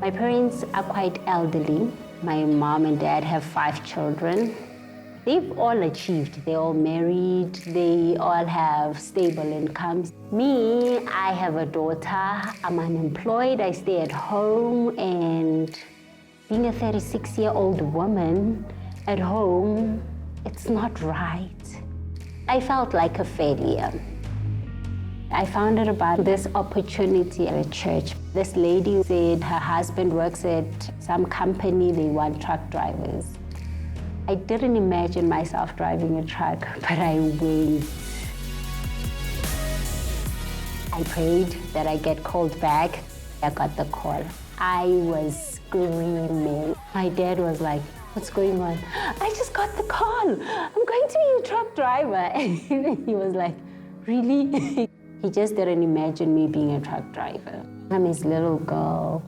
My parents are quite elderly. My mom and dad have 5 children. They've all achieved. They're all married. They all have stable incomes. Me, I have a daughter. I'm unemployed. I stay at home. And being a 36-year-old woman at home, it's not right. I felt like a failure. I found out about this opportunity at a church. This lady said her husband works at some company, they want truck drivers. I didn't imagine myself driving a truck, but I went. I prayed that I get called back. I got the call. I was screaming. My dad was like, "What's going on?" "I just got the call. I'm going to be a truck driver." And he was like, "Really?" He just didn't imagine me being a truck driver. I'm his little girl.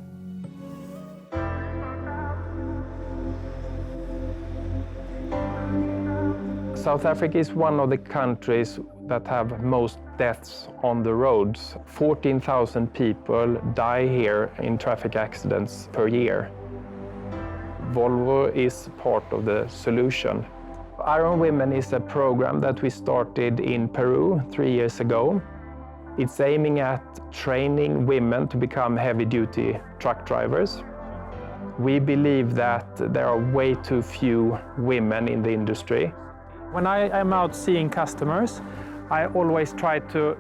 South Africa is one of the countries that have most deaths on the roads. 14,000 people die here in traffic accidents per year. Volvo is part of the solution. Iron Women is a program that we started in Peru 3 years ago. It's aiming at training women to become heavy-duty truck drivers. We believe that there are way too few women in the industry. When I am out seeing customers, I always try to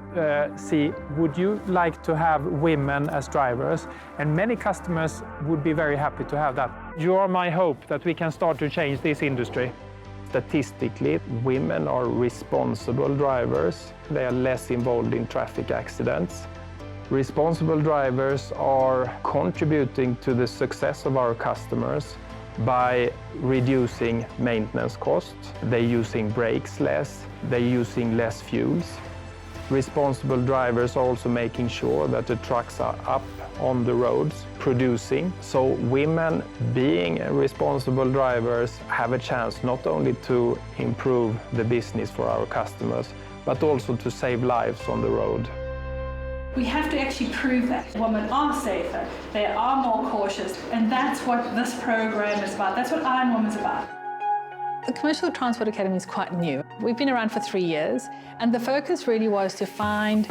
see, would you like to have women as drivers? And many customers would be very happy to have that. You are my hope that we can start to change this industry. Statistically, women are responsible drivers. They are less involved in traffic accidents. Responsible drivers are contributing to the success of our customers by reducing maintenance costs. They're using brakes less, they're using less fuels. Responsible drivers are also making sure that the trucks are up on the roads, producing. So women being responsible drivers have a chance not only to improve the business for our customers, but also to save lives on the road. We have to actually prove that women are safer, they are more cautious, and that's what this program is about. That's what Iron Woman's about. The Commercial Transport Academy is quite new. We've been around for 3 years, and the focus really was to find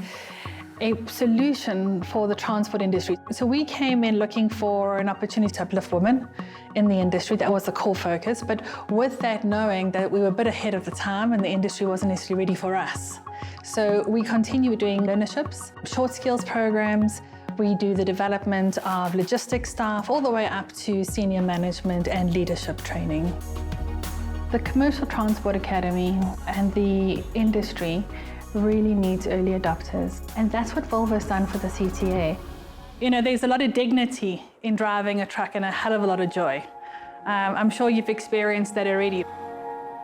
a solution for the transport industry. So we came in looking for an opportunity to uplift women in the industry. That was the core focus, but with that knowing that we were a bit ahead of the time and the industry wasn't necessarily ready for us. So we continue doing learnerships, short skills programs. We do the development of logistics staff all the way up to senior management and leadership training. The Commercial Transport Academy and the industry really needs early adopters, and that's what Volvo's done for the CTA. You know, there's a lot of dignity in driving a truck and a hell of a lot of joy. I'm sure you've experienced that already.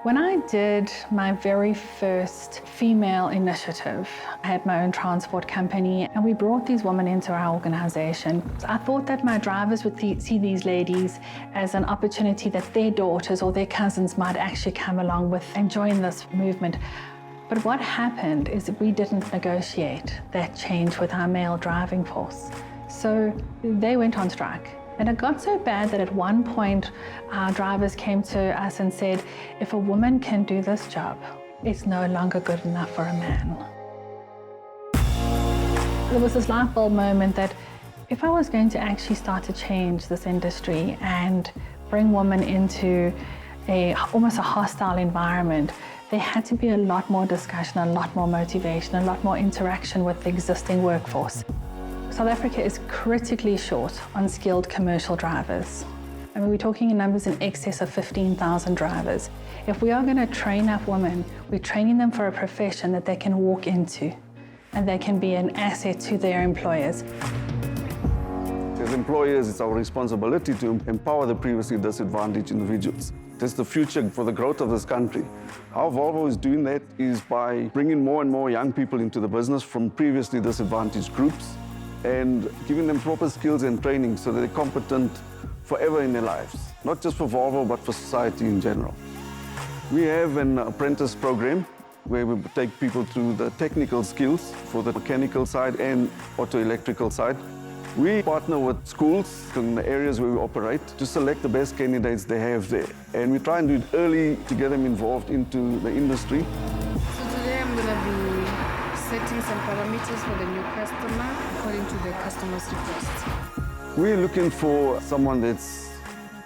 When I did my very first female initiative, I had my own transport company and we brought these women into our organization. I thought that my drivers would see these ladies as an opportunity that their daughters or their cousins might actually come along with and join this movement. But what happened is that we didn't negotiate that change with our male driving force. So they went on strike. And it got so bad that at one point, our drivers came to us and said, if a woman can do this job, it's no longer good enough for a man. There was this light bulb moment that if I was going to actually start to change this industry and bring women into almost a hostile environment, there had to be a lot more discussion, a lot more motivation, a lot more interaction with the existing workforce. South Africa is critically short on skilled commercial drivers. I mean, we're talking in numbers in excess of 15,000 drivers. If we are going to train up women, we're training them for a profession that they can walk into and they can be an asset to their employers. As employers, it's our responsibility to empower the previously disadvantaged individuals. That's the future for the growth of this country. How Volvo is doing that is by bringing more and more young people into the business from previously disadvantaged groups and giving them proper skills and training so that they're competent forever in their lives, not just for Volvo, but for society in general. We have an apprentice program where we take people through the technical skills for the mechanical side and auto-electrical side. We partner with schools in the areas where we operate to select the best candidates they have there. And we try and do it early to get them involved into the industry. So today I'm going to be setting some parameters for the new customer according to the customer's request. We're looking for someone that's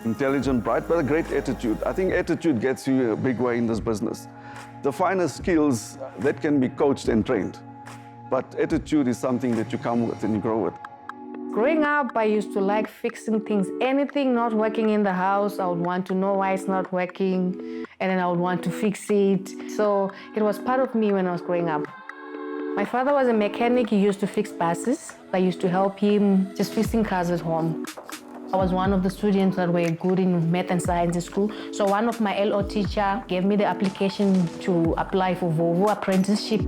intelligent, bright, but a great attitude. I think attitude gets you a big way in this business. The finer skills, that can be coached and trained. But attitude is something that you come with and you grow with. Growing up, I used to like fixing things. Anything not working in the house, I would want to know why it's not working, and then I would want to fix it. So it was part of me when I was growing up. My father was a mechanic. He used to fix buses. I used to help him just fixing cars at home. I was one of the students that were good in math and science in school. So one of my LO teacher gave me the application to apply for Volvo apprenticeship.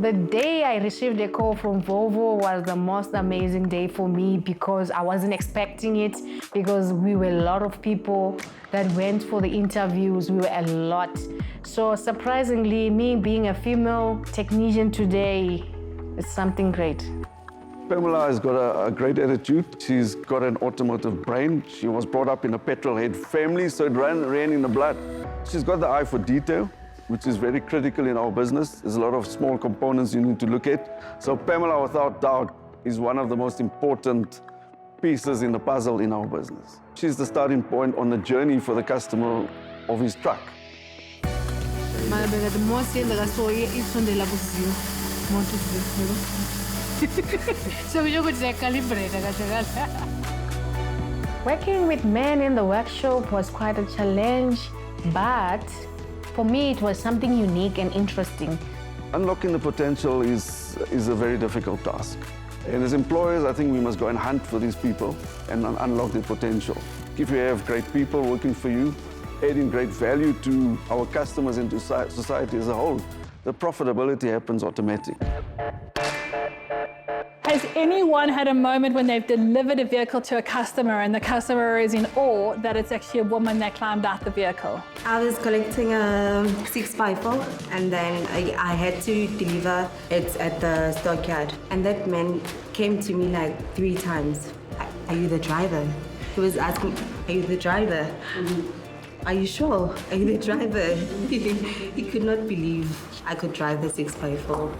The day I received a call from Volvo was the most amazing day for me because I wasn't expecting it, because we were a lot of people that went for the interviews. We were a lot. So surprisingly, me being a female technician today is something great. Pamela has got a great attitude. She's got an automotive brain. She was brought up in a petrol-head family, so it ran in the blood. She's got the eye for detail, which is very critical in our business. There's a lot of small components you need to look at. So Pamela, without doubt, is one of the most important pieces in the puzzle in our business. She's the starting point on the journey for the customer of his truck. Working with men in the workshop was quite a challenge, but for me, it was something unique and interesting. Unlocking the potential is a very difficult task. And as employers, I think we must go and hunt for these people and unlock their potential. If you have great people working for you, adding great value to our customers and to society as a whole, the profitability happens automatic. Has anyone had a moment when they've delivered a vehicle to a customer and the customer is in awe that it's actually a woman that climbed out the vehicle? I was collecting a 654 and then I had to deliver it at the stockyard. And that man came to me like 3 times. Are you the driver? He was asking, are you the driver? Are you sure? Are you the driver? He could not believe I could drive the 654.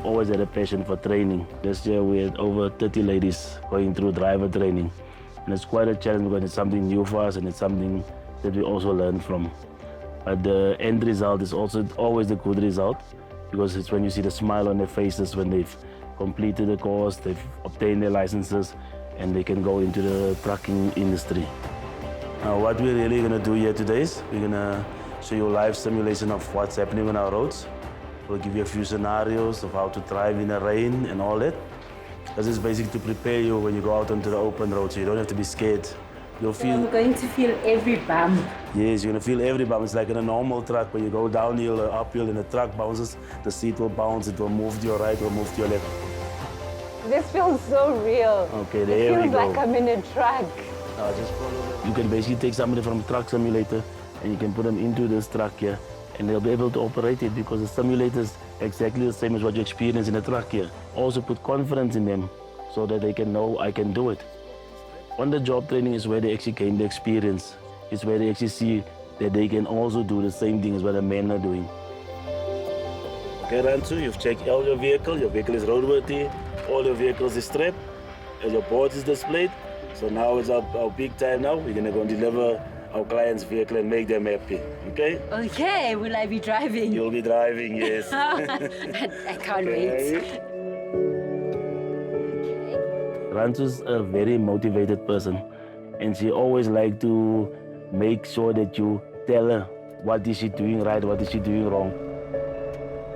Always had a passion for training. This year we had over 30 ladies going through driver training. And it's quite a challenge because it's something new for us and it's something that we also learn from. But the end result is also always the good result because it's when you see the smile on their faces when they've completed the course, they've obtained their licenses and they can go into the trucking industry. Now what we're really going to do here today is we're going to show you a live simulation of what's happening on our roads. We'll give you a few scenarios of how to drive in the rain and all that. This is basically to prepare you when you go out onto the open road, so you don't have to be scared. You'll feel. I'm going to feel every bump. Yes, you're going to feel every bump. It's like in a normal truck, when you go downhill or uphill and the truck bounces, the seat will bounce, it will move to your right or move to your left. This feels so real. Okay, there we go. It feels like I'm in a truck. Now just follow that. You can basically take somebody from Truck Simulator and you can put them into this truck here. And they'll be able to operate it because the simulator is exactly the same as what you experience in a truck here. Also put confidence in them so that they can know I can do it. On-the-job training is where they actually gain the experience. It's where they actually see that they can also do the same thing as what the men are doing. Okay, Ransu, you've checked out your vehicle is roadworthy, all your vehicles is strapped, and your board is displayed. So now it's our big time now. We're gonna go and deliver our client's vehicle and make them happy, okay? Okay, will I be driving? You'll be driving, yes. I can't wait. Ransu's a very motivated person and she always like to make sure that you tell her what is she doing right, what is she doing wrong.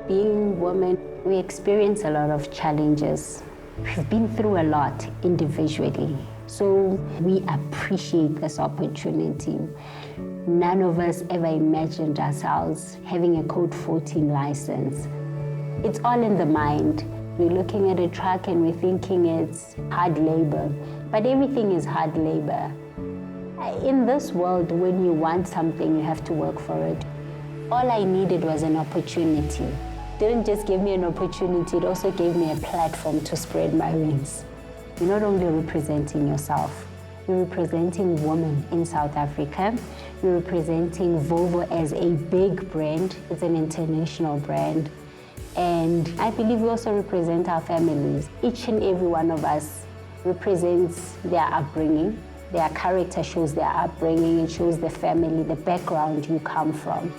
Being women, we experience a lot of challenges. We've been through a lot individually. So we appreciate this opportunity. None of us ever imagined ourselves having a Code 14 license. It's all in the mind. We're looking at a truck and we're thinking it's hard labor, but everything is hard labor. In this world, when you want something, you have to work for it. All I needed was an opportunity. didn't just give me an opportunity, it also gave me a platform to spread my wings. You're not only representing yourself, you're representing women in South Africa. You're representing Volvo as a big brand. It's an international brand. And I believe we also represent our families. Each and every one of us represents their upbringing. Their character shows their upbringing. It shows the family, the background you come from.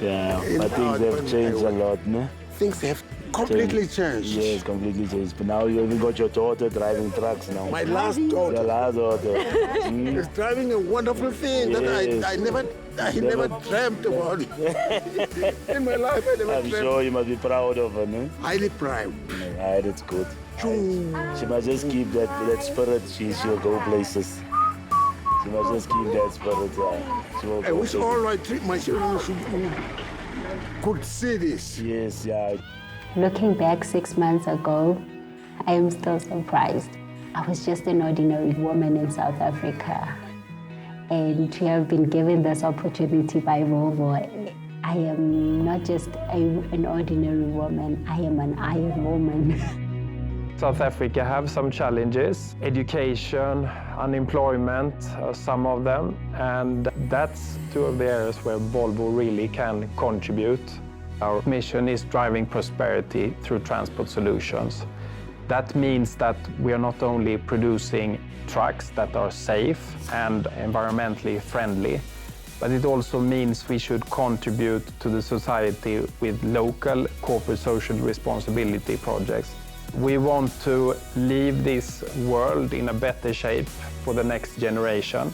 Yeah, but things have changed a lot, no? Things have completely changed. Yes, completely changed. But now you even got your daughter driving trucks now. My last daughter. Your last daughter. Is driving a wonderful thing that I never dreamt about. In my life, I never I'm dreamt. sure you must be proud of her, no? Highly proud. Yeah, that's good. She must just keep that spirit. She'll go places. She must just keep that spirit. She will I go wish places. all my children could see this. Yes, yeah. Looking back 6 months ago, I am still surprised. I was just an ordinary woman in South Africa. And to have been given this opportunity by Volvo, I am not just an ordinary woman, I am an iron woman. South Africa have some challenges, education, unemployment, some of them, and that's two of the areas where Volvo really can contribute. Our mission is driving prosperity through transport solutions. That means that we are not only producing trucks that are safe and environmentally friendly, but it also means we should contribute to the society with local corporate social responsibility projects. We want to leave this world in a better shape for the next generation.